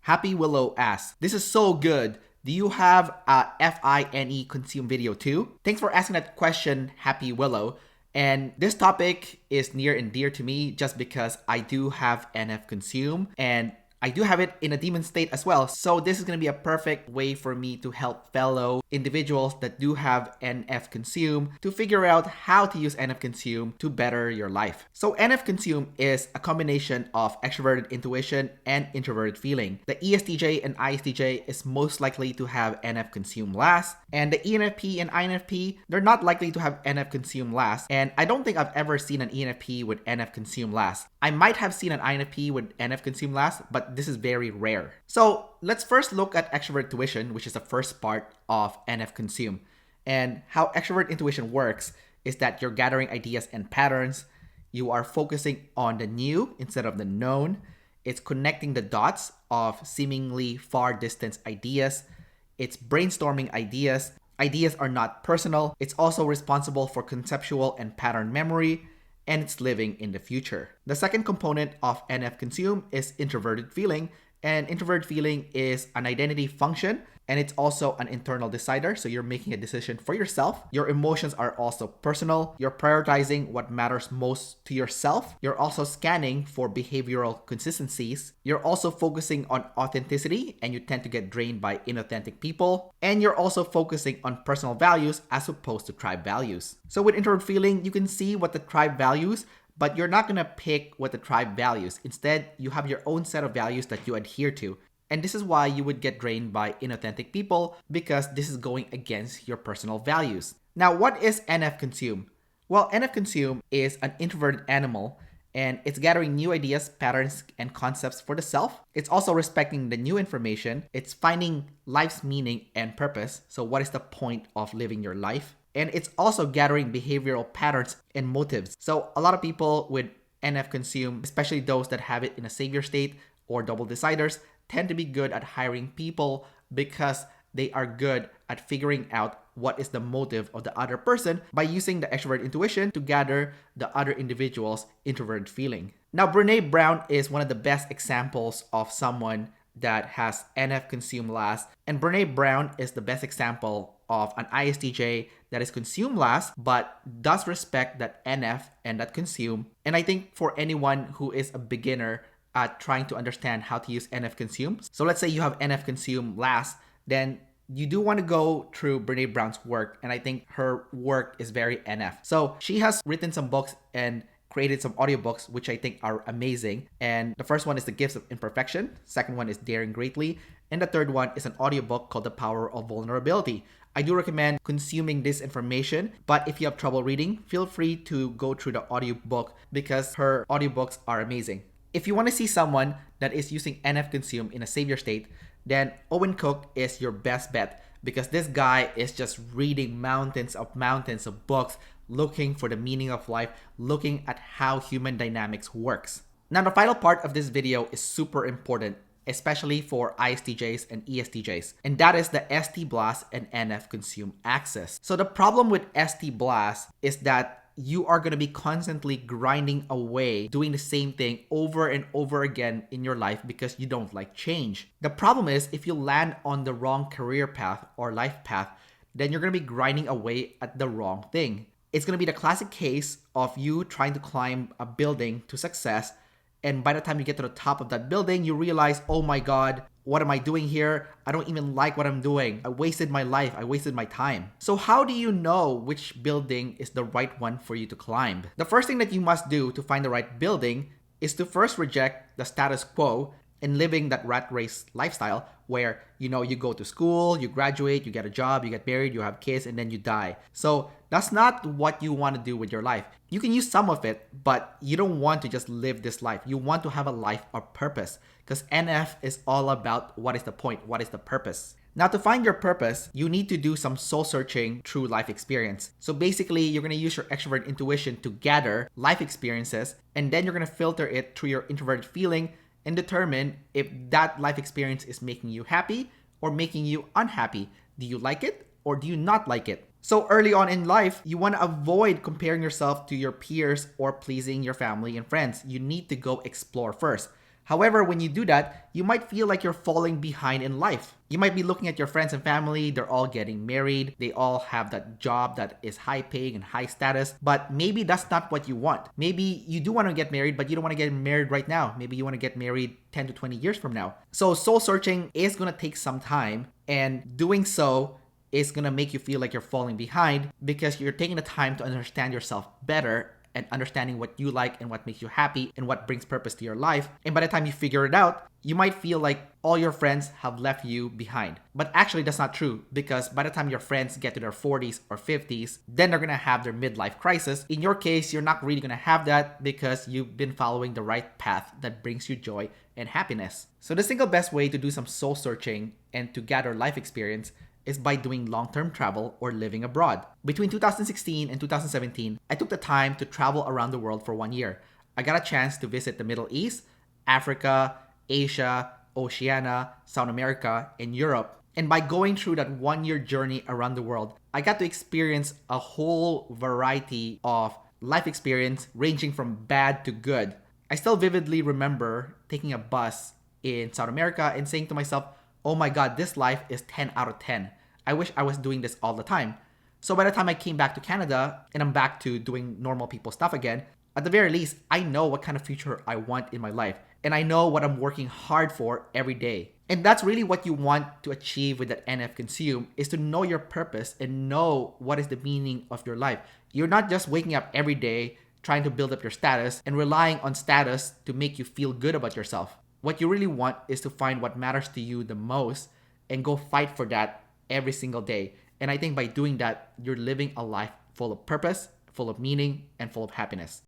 Happy Willow asks, this is so good. Do you have a FINE consume video too? Thanks for asking that question, Happy Willow. And this topic is near and dear to me just because I do have NF consume and I do have it in a demon state as well. So this is going to be a perfect way for me to help fellow individuals that do have NF consume to figure out how to use NF consume to better your life. So NF consume is a combination of extroverted intuition and introverted feeling. The ESTJ and ISTJ is most likely to have NF consume last, and the ENFP and INFP, they're not likely to have NF consume last. And I don't think I've ever seen an ENFP with NF consume last. I might have seen an INFP with NF consume last, but this is very rare. So let's first look at extrovert intuition, which is the first part of NF consume. And how extrovert intuition works is that you're gathering ideas and patterns. You are focusing on the new instead of the known. It's connecting the dots of seemingly far distance ideas. It's brainstorming ideas. Ideas are not personal. It's also responsible for conceptual and pattern memory, and it's living in the future. The second component of NF consume is introverted feeling, and introverted feeling is an identity function, and it's also an internal decider. So you're making a decision for yourself. Your emotions are also personal. You're prioritizing what matters most to yourself. You're also scanning for behavioral consistencies. You're also focusing on authenticity, and you tend to get drained by inauthentic people. And you're also focusing on personal values as opposed to tribe values. So with introvert feeling, you can see what the tribe values, but you're not gonna pick what the tribe values. Instead, you have your own set of values that you adhere to. And this is why you would get drained by inauthentic people, because this is going against your personal values. Now, what is NF consume? Well, NF consume is an introverted animal, and it's gathering new ideas, patterns, and concepts for the self. It's also respecting the new information. It's finding life's meaning and purpose. So what is the point of living your life? And it's also gathering behavioral patterns and motives. So a lot of people with NF consume, especially those that have it in a savior state or double deciders, tend to be good at hiring people because they are good at figuring out what is the motive of the other person by using the extrovert intuition to gather the other individual's introverted feeling. Now, Brene Brown is one of the best examples of someone that has NF consume last, and Brene Brown is the best example of an ISTJ that is consume last but does respect that NF and that consume. And I think for anyone who is a beginner at trying to understand how to use NF consume. So let's say you have NF consume last, then you do want to go through Brene Brown's work, and I think her work is very NF. So she has written some books and created some audiobooks which I think are amazing. And the first one is The Gifts of Imperfection, second one is Daring Greatly, and the third one is an audiobook called The Power of Vulnerability. I do recommend consuming this information, but if you have trouble reading, feel free to go through the audiobook because her audiobooks are amazing. If you want to see someone that is using NF consume in a savior state, then Owen Cook is your best bet, because this guy is just reading mountains of books, looking for the meaning of life, looking at how human dynamics works. Now, the final part of this video is super important, especially for ISTJs and ESTJs, and that is the ST blast and NF consume axis. So the problem with ST blast is that you are going to be constantly grinding away, doing the same thing over and over again in your life because you don't like change. The problem is if you land on the wrong career path or life path, then you're going to be grinding away at the wrong thing. It's going to be the classic case of you trying to climb a building to success, and by the time you get to the top of that building, you realize, oh my God, what am I doing here? I don't even like what I'm doing. I wasted my life. I wasted my time. So how do you know which building is the right one for you to climb? The first thing that you must do to find the right building is to first reject the status quo and living that rat race lifestyle where, you go to school, you graduate, you get a job, you get married, you have kids, and then you die. So that's not what you want to do with your life. You can use some of it, but you don't want to just live this life. You want to have a life of purpose, because NF is all about what is the point, what is the purpose. Now, to find your purpose, you need to do some soul searching through life experience. So basically, you're going to use your extrovert intuition to gather life experiences, and then you're going to filter it through your introverted feeling and determine if that life experience is making you happy or making you unhappy. Do you like it or do you not like it? So early on in life, you want to avoid comparing yourself to your peers or pleasing your family and friends. You need to go explore first. However, when you do that, you might feel like you're falling behind in life. You might be looking at your friends and family, they're all getting married, they all have that job that is high paying and high status, but maybe that's not what you want. Maybe you do want to get married, but you don't want to get married right now. Maybe you want to get married 10 to 20 years from now. So soul searching is going to take some time, and doing so is going to make you feel like you're falling behind because you're taking the time to understand yourself better and understanding what you like and what makes you happy and what brings purpose to your life. And by the time you figure it out, you might feel like all your friends have left you behind. But actually, that's not true, because by the time your friends get to their 40s or 50s, then they're gonna have their midlife crisis. In your case, you're not really gonna have that because you've been following the right path that brings you joy and happiness. So the single best way to do some soul searching and to gather life experience is by doing long-term travel or living abroad. Between 2016 and 2017, I took the time to travel around the world for 1 year. I got a chance to visit the Middle East, Africa, Asia, Oceania, South America, and Europe. And by going through that 1 year journey around the world, I got to experience a whole variety of life experience ranging from bad to good. I still vividly remember taking a bus in South America and saying to myself, oh my God, this life is 10 out of 10. I wish I was doing this all the time. So by the time I came back to Canada and I'm back to doing normal people stuff again, at the very least, I know what kind of future I want in my life. And I know what I'm working hard for every day. And that's really what you want to achieve with that NF Consume, is to know your purpose and know what is the meaning of your life. You're not just waking up every day trying to build up your status and relying on status to make you feel good about yourself. What you really want is to find what matters to you the most and go fight for that every single day. And I think by doing that, you're living a life full of purpose, full of meaning, and full of happiness.